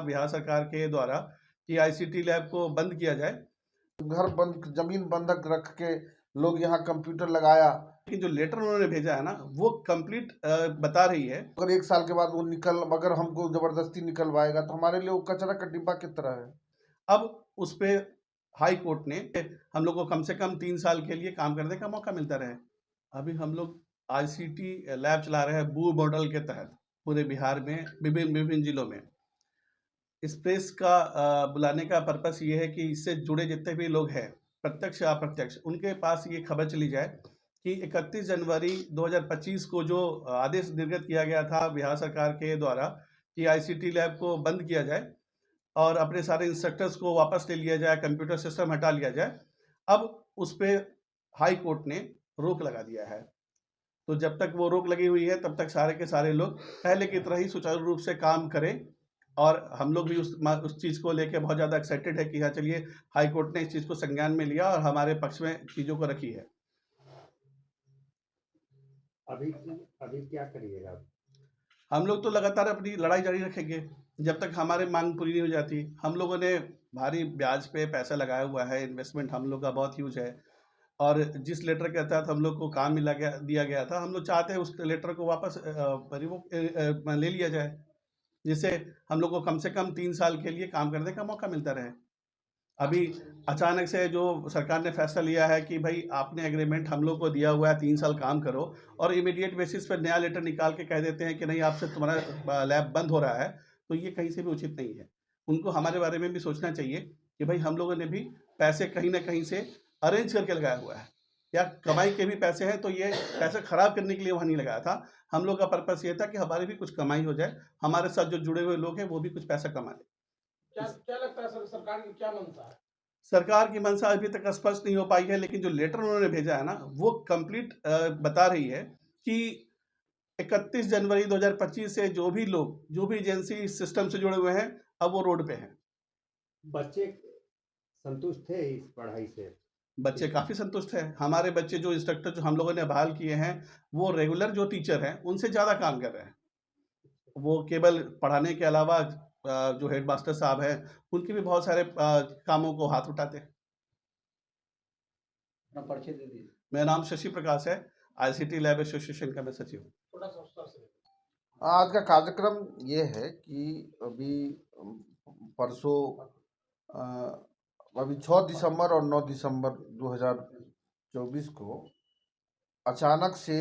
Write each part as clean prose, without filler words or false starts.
बिहार सरकार के द्वारा कि आईसीटी लैब को बंद किया जाए। घर बंद, जमीन बंधक रख के लोग यहाँ कंप्यूटर लगाया। लेकिन जो लेटर उन्होंने भेजा है ना, वो कंप्लीट बता रही है। अगर 1 साल के बाद वो अगर हमको जबरदस्ती निकलवाएगा तो हमारे लिए वो कचरा का डिब्बा की तरह है। अब उस पे हाई कोर्ट ने हम लोग को कम से कम 3 साल के लिए काम करने का मौका मिलता रहे। अभी हम लोग आईसीटी लैब चला रहे हैं बू मॉडल के तहत पूरे बिहार में विभिन्न जिलों में। इस प्रेस का बुलाने का पर्पस ये है कि इससे जुड़े जितने भी लोग हैं, प्रत्यक्ष या अप्रत्यक्ष, उनके पास ये खबर चली जाए कि 31 जनवरी 2025 को जो आदेश निर्गत किया गया था बिहार सरकार के द्वारा कि आईसीटी लैब को बंद किया जाए और अपने सारे इंस्ट्रक्टर्स को वापस ले लिया जाए, कंप्यूटर सिस्टम हटा लिया जाए। अब उस पे हाई कोर्ट ने रोक लगा दिया है। तो जब तक वो रोक लगी हुई है तब तक सारे के सारे लोग पहले की तरह ही सुचारू रूप से काम करें। और हम लोग भी उस चीज़ को लेके बहुत ज़्यादा एक्साइटेड है कि हाँ चलिए, हाई कोर्ट ने इस चीज़ को संज्ञान में लिया और हमारे पक्ष में चीज़ों को रखी है। अभी क्या करिएगा? हम लोग तो लगातार अपनी लड़ाई जारी रखेंगे जब तक हमारी मांग पूरी नहीं हो जाती। हम लोगों ने भारी ब्याज पे पैसा लगाया हुआ है, इन्वेस्टमेंट हम लोग का बहुत ह्यूज है। और जिस लेटर के तहत हम लोग को काम दिया गया था, हम लोग चाहते हैं उस लेटर को वापस ले लिया जाए, जिससे हम लोग को कम से कम 3 साल के लिए काम करने का मौका मिलता रहे। अभी अचानक से जो सरकार ने फैसला लिया है कि भाई आपने एग्रीमेंट हम लोग को दिया हुआ है 3 साल काम करो, और इमीडिएट बेसिस पर नया लेटर निकाल के कह देते हैं कि नहीं, आपसे तुम्हारा लैब बंद हो रहा है, तो ये कहीं से भी उचित नहीं है। उनको हमारे बारे में भी सोचना चाहिए कि भाई हम लोगों ने भी पैसे कहीं ना कहीं से अरेंज करके लगाया हुआ है, या कमाई के भी पैसे हैं, तो ये पैसे खराब करने के लिए वहाँ नहीं लगाया था। हम लोग का पर्पस ये था कि हमारी भी कुछ कमाई हो जाए, हमारे साथ जो जुड़े हुए लोग हैं वो भी कुछ पैसा कमा लें। क्या लगता है सर, सरकार की क्या मंशा है? सरकार की मंशा अभी तक स्पष्ट नहीं हो पाई है, लेकिन जो लेटर उन्होंने भेजा है ना, वो कंप्लीट बता रही है कि 31 जनवरी 2025 से जो भी लोग, जो भी एजेंसी इस सिस्टम से जुड़े हुए हैं, अब वो रोड पे हैं। बच्चे संतुष्ट थे इस पढ़ाई से? बच्चे काफ़ी संतुष्ट हैं। हमारे बच्चे जो इंस्ट्रक्टर जो हम लोगों ने बहाल किए हैं, वो रेगुलर जो टीचर हैं उनसे ज़्यादा काम कर रहे हैं। वो केवल पढ़ाने के अलावा जो हेडमास्टर साहब हैं, उनके भी बहुत सारे कामों को हाथ उठाते हैं। परिचय दे दीजिए। मेरा नाम शशि प्रकाश है, आईसीटी लैब एसोसिएशन का मैं सचिव हूँ। थोड़ा सा विस्तार से। आज का कार्यक्रम ये है कि अभी परसों अभी 6 दिसंबर और 9 दिसंबर 2024 को अचानक से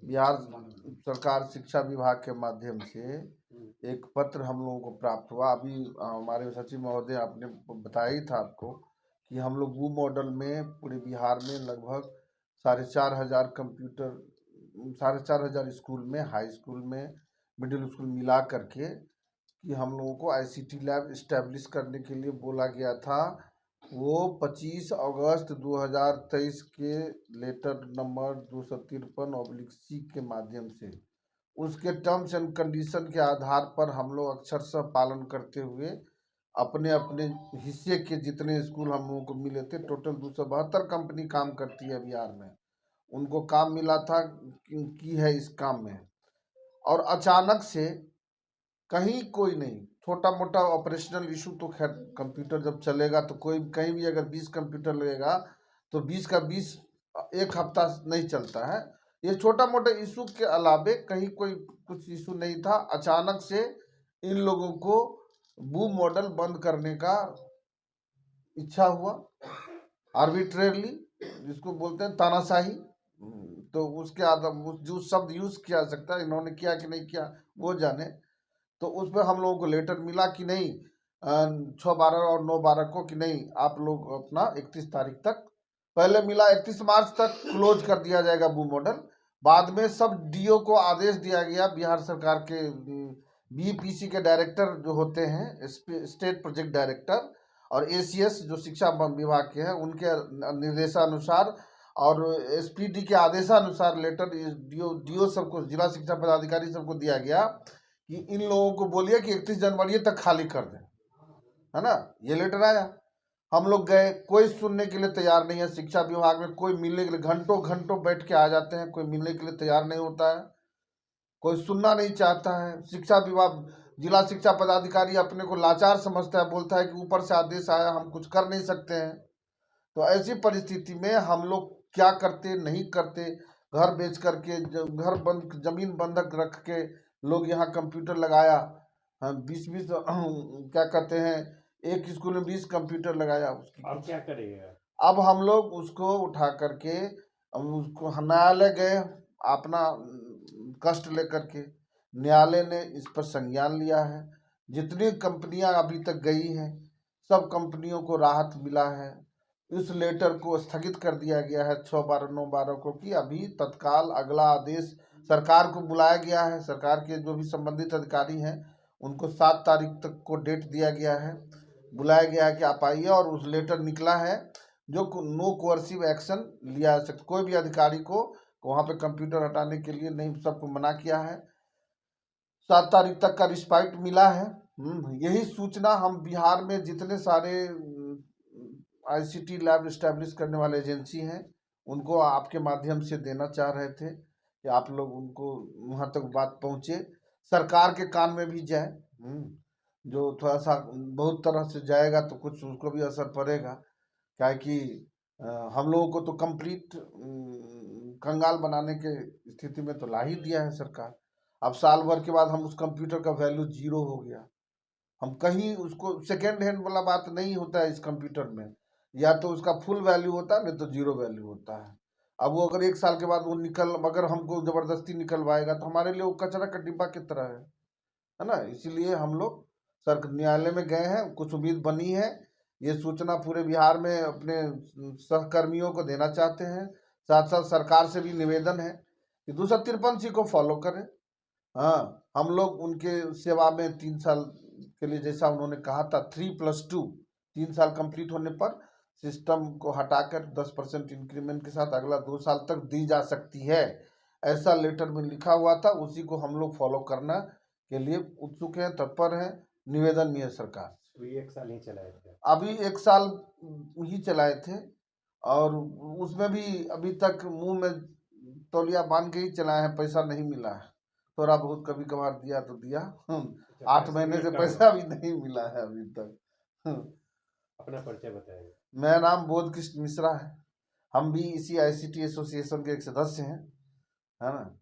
बिहार सरकार शिक्षा विभाग के माध्यम से एक पत्र हम लोगों को प्राप्त हुआ। अभी हमारे सचिव महोदय आपने बताया ही था आपको कि हम लोग वो मॉडल में पूरे बिहार में लगभग 4,500 कंप्यूटर, 4,500 स्कूल में, हाई स्कूल में, मिडिल स्कूल मिला करके कि हम लोगों को आईसीटी लैब इस्टेब्लिश करने के लिए बोला गया था। वो 25 अगस्त 2023 के लेटर नंबर 253/C के माध्यम से उसके टर्म्स एंड कंडीशन के आधार पर हम लोग अक्षरशः पालन करते हुए अपने अपने हिस्से के जितने स्कूल हम लोगों को मिले थे, टोटल 272 कंपनी काम करती है बिहार में, उनको काम मिला था की है इस काम में। और अचानक से कहीं कोई नहीं, छोटा मोटा ऑपरेशनल इशू तो खैर कंप्यूटर जब चलेगा तो कोई कहीं भी अगर 20 कंप्यूटर लगेगा तो 20 का 20 एक हफ्ता नहीं चलता है। ये छोटा मोटा इशू के अलावे कहीं कोई कुछ इशू नहीं था। अचानक से इन लोगों को बू मॉडल बंद करने का इच्छा हुआ, आर्बिट्रेरली, जिसको बोलते हैं तानाशाही। तो उसके आधार जो शब्द यूज किया सकता है, इन्होंने किया कि नहीं किया वो जाने। तो उस पर हम लोगों को लेटर मिला कि नहीं 6/12 और 9/12 को कि नहीं आप लोग अपना 31 तारीख तक, पहले मिला 31 मार्च तक क्लोज कर दिया जाएगा बू मॉडल। बाद में सब डीओ को आदेश दिया गया, बिहार सरकार के बीपीसी के डायरेक्टर जो होते हैं, स्टेट प्रोजेक्ट डायरेक्टर, और एसीएस जो शिक्षा विभाग के हैं, उनके निर्देशानुसार और एसपीडी के आदेशानुसार लेटर डीओ सबको, जिला शिक्षा पदाधिकारी सबको दिया गया कि इन लोगों को बोलिए कि 31 जनवरी तक खाली कर दें, है ना। ये लेटर आया, हम लोग गए, कोई सुनने के लिए तैयार नहीं है। शिक्षा विभाग में कोई मिलने के लिए घंटों घंटों बैठ के आ जाते हैं, कोई मिलने के लिए तैयार नहीं होता है, कोई सुनना नहीं चाहता है। शिक्षा विभाग जिला शिक्षा पदाधिकारी अपने को लाचार समझता है, बोलता है कि ऊपर से आदेश आया, हम कुछ कर नहीं सकते हैं। तो ऐसी परिस्थिति में हम लोग क्या करते नहीं करते, घर बेच करके घर बंद, जमीन बंधक रख के लोग यहाँ कंप्यूटर लगाया। हाँ, 20-20 क्या कहते हैं, एक स्कूल में 20 कंप्यूटर लगाया। उसकी अब क्या करेगा? अब हम लोग उसको उठा करके उसको न्यायालय गए, अपना कष्ट लेकर के। न्यायालय ने इस पर संज्ञान लिया है। जितनी कंपनियां अभी तक गई हैं, सब कंपनियों को राहत मिला है। इस लेटर को स्थगित कर दिया गया है 6/12/9/12 को, कि अभी तत्काल अगला आदेश सरकार को बुलाया गया है। सरकार के जो भी संबंधित अधिकारी हैं उनको 7 तारीख तक को डेट दिया गया है, बुलाया गया है कि आप आइए। और उस लेटर निकला है जो नो कोअर्सिव एक्शन लिया जा सकता, कोई भी अधिकारी को वहाँ पे कंप्यूटर हटाने के लिए नहीं, सबको मना किया है। 7 तारीख तक का रिस्पाइट मिला है। यही सूचना हम बिहार में जितने सारे आईसीटी लैब इस्टेब्लिश करने वाले एजेंसी हैं उनको आपके माध्यम से देना चाह रहे थे कि आप लोग उनको वहाँ तक बात पहुँचे, सरकार के कान में भी जाए। जो थोड़ा सा बहुत तरह से जाएगा तो कुछ उसको भी असर पड़ेगा, क्या कि हम लोगों को तो कंप्लीट कंगाल बनाने के स्थिति में तो ला ही दिया है सरकार। अब साल भर के बाद हम उस कंप्यूटर का वैल्यू 0 हो गया। हम कहीं उसको सेकेंड हैंड वाला बात नहीं होता है इस कंप्यूटर में, या तो उसका फुल वैल्यू होता है, नहीं तो 0 वैल्यू होता है। अब वो अगर 1 साल के बाद वो अगर हमको ज़बरदस्ती निकलवाएगा तो हमारे लिए वो कचरा का डिब्बा की तरह है ना। इसीलिए हम लोग न्यायालय में गए हैं, कुछ उम्मीद बनी है। ये सूचना पूरे बिहार में अपने सहकर्मियों को देना चाहते हैं। साथ साथ सरकार से भी निवेदन है कि 253 को फॉलो करें। हाँ, हम लोग उनके सेवा में 3 साल के लिए, जैसा उन्होंने कहा था 3+2, 3 साल कंप्लीट होने पर सिस्टम को हटाकर 10% इंक्रीमेंट के साथ अगला 2 साल तक दी जा सकती है, ऐसा लेटर में लिखा हुआ था। उसी को हम लोग फॉलो करना के लिए उत्सुक हैं, तत्पर हैं। निवेदन में है सरकार। तो ये 1 साल ही चलाए थे? अभी 1 साल ही चलाए थे, और उसमें भी अभी तक मुंह में तौलिया बांध के ही चलाए हैं, पैसा नहीं मिला है। थोड़ा बहुत कभी कभार दिया तो दिया। 8 महीने से पैसा भी नहीं मिला है अभी तक। अपना परिचय बताएंगे। मेरा नाम बोध कृष्ण मिश्रा है। हम भी इसी आईसीटी एसोसिएशन के एक सदस्य हैं, है ना।